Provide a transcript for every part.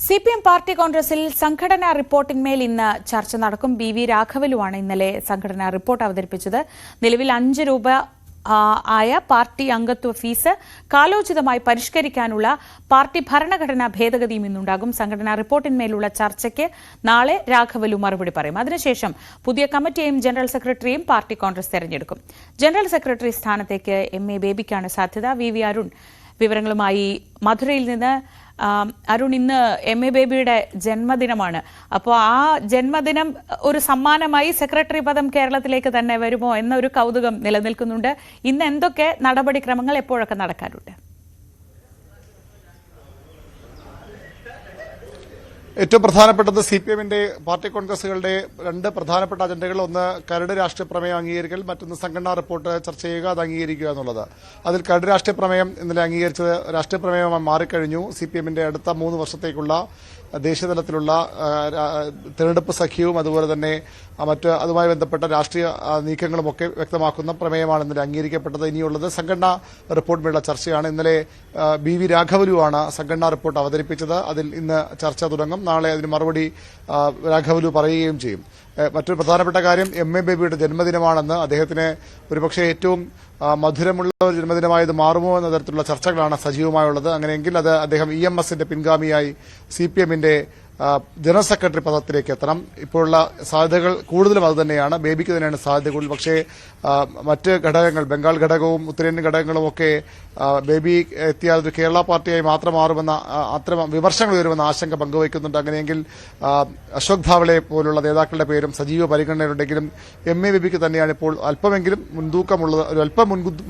CPM party കോൺഗ്രസിൽ സംഘടനാ റിപ്പോർട്ടിന്മേൽ ഇന്ന് ചർച്ച നടക്കും. ബി രാഘവലുവാണ് ഇന്നലെ സംഘടനാ റിപ്പോർട്ട് അവതരിപ്പിച്ചത്. നിലവിൽ 5 രൂപ ആയ പാർട്ടി അംഗത്വ ഫീസ് കാലോചിതമായി പരിഷ്കരിക്കാനുള്ള പാർട്ടി ഭരണഘടനാ ഭേദഗതിയും ഇന്നുണ്ടാകും. സംഘടനാ റിപ്പോർട്ടിന്മേലുള്ള ചർച്ചയ്ക്ക് നാളെ രാഘവലു മറുപടി പറയും. അതിനുശേഷം പുതിയ കമ്മിറ്റിയെയും ജനറൽ സെക്രട്ടറിയും പാർട്ടി കോൺഗ്രസ് തെരഞ്ഞെടുക്കും. ജനറൽ സെക്രട്ടറി സ്ഥാനത്തേക്ക് എം.എ. ബേബിക്കാണ് സാധ്യത. വി അരുൺ വിവരങ്ങളുമായി മധുരയിൽ നിന്ന്. അരുൺ, ഇന്ന് എം.എ. ബേബിയുടെ ജന്മദിനമാണ്. അപ്പോൾ ആ ജന്മദിനം ഒരു സമ്മാനമായി സെക്രട്ടറി പദം കേരളത്തിലേക്ക് തന്നെ വരുമോ എന്നൊരു കൗതുകം നിലനിൽക്കുന്നുണ്ട്. ഇന്ന് എന്തൊക്കെ നടപടിക്രമങ്ങൾ എപ്പോഴൊക്കെ നടക്കാറുണ്ട്? ഏറ്റവും പ്രധാനപ്പെട്ടത് സിപിഎമ്മിന്റെ പാർട്ടി കോൺഗ്രസുകളുടെ 2 പ്രധാനപ്പെട്ട അജണ്ടകൾ. ഒന്ന് കരട് രാഷ്ട്രീയ പ്രമേയം അംഗീകരിക്കൽ, മറ്റൊന്ന് സംഘടനാ റിപ്പോർട്ട് ചർച്ച ചെയ്യുക, അത് അംഗീകരിക്കുക എന്നുള്ളത്. അതിൽ കരട് രാഷ്ട്രീയ പ്രമേയം ഇന്നലെ അംഗീകരിച്ചത് രാഷ്ട്രീയ പ്രമേയമായി മാറിക്കഴിഞ്ഞു. സിപിഎമ്മിന്റെ അടുത്ത 3 വർഷത്തേക്കുള്ള ദേശീയതലത്തിലുള്ള തെരഞ്ഞെടുപ്പ് സഖ്യവും അതുപോലെ തന്നെ അതുമായി ബന്ധപ്പെട്ട രാഷ്ട്രീയ നീക്കങ്ങളുമൊക്കെ വ്യക്തമാക്കുന്ന പ്രമേയമാണ് ഇന്നലെ അംഗീകരിക്കപ്പെട്ടത്. ഇനിയുള്ളത് സംഘടനാ റിപ്പോർട്ടിന്മേലുള്ള ചർച്ചയാണ്. ഇന്നലെ ബി രാഘവലുവാണ് സംഘടനാ റിപ്പോർട്ട് അവതരിപ്പിച്ചത്. അതിൽ ഇന്ന് ചർച്ച തുടങ്ങും. നാളെ അതിന് മറുപടി രാഘവലു പറയുകയും ചെയ്യും. മറ്റൊരു പ്രധാനപ്പെട്ട കാര്യം, എം.എ. ബേബിയുടെ ജന്മദിനമാണെന്ന്. അദ്ദേഹത്തിന് ഒരുപക്ഷെ ഏറ്റവും മധുരമുള്ള ഒരു ജന്മദിനമായത് മാറുമോ എന്ന തരത്തിലുള്ള ചർച്ചകളാണ് സജീവമായുള്ളത്. അങ്ങനെയെങ്കിൽ അത് അദ്ദേഹം EMSന്റെ പിൻഗാമിയായി സിപിഎമ്മിന്റെ ജനറൽ സെക്രട്ടറി പദത്തിലേക്ക് എത്തണം. ഇപ്പോഴുള്ള സാധ്യതകൾ കൂടുതലും അതുതന്നെയാണ്. ബേബിക്ക് തന്നെയാണ് സാധ്യത കൂടുതൽ. പക്ഷേ മറ്റ് ഘടകങ്ങൾ, ബംഗാൾ ഘടകവും ഉത്തരേന്ത്യൻ ഘടകങ്ങളും ഒക്കെ ബേബി എത്തിയാൽ ഒരു കേരള പാർട്ടിയായി മാത്രം മാറുമെന്ന അത്തരം വിമർശനങ്ങൾ വരുമെന്ന ആശങ്ക പങ്കുവയ്ക്കുന്നുണ്ട്. അങ്ങനെയെങ്കിൽ അശോക് ധാവളെ പോലുള്ള നേതാക്കളുടെ പേരും സജീവ പരിഗണനയിലുണ്ടെങ്കിലും എം.എ. ബേബിക്ക് തന്നെയാണ് ഇപ്പോൾ അല്പമെങ്കിലും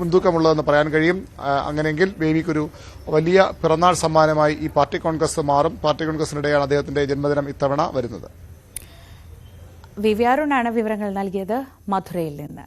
മുൻതൂക്കമുള്ളതെന്ന് പറയാൻ കഴിയും. അങ്ങനെയെങ്കിൽ ബേബിക്കൊരു വലിയ പിറന്നാൾ സമ്മാനമായി ഈ പാർട്ടി കോൺഗ്രസ് മാറും. പാർട്ടി കോൺഗ്രസിനിടെയാണ് അദ്ദേഹത്തിന്റെ ജന്മദിനം ഇത്തവണ വരുന്നത്. വി അരുണാണ് വിവരങ്ങൾ നൽകിയത് മധുരയിൽ നിന്ന്.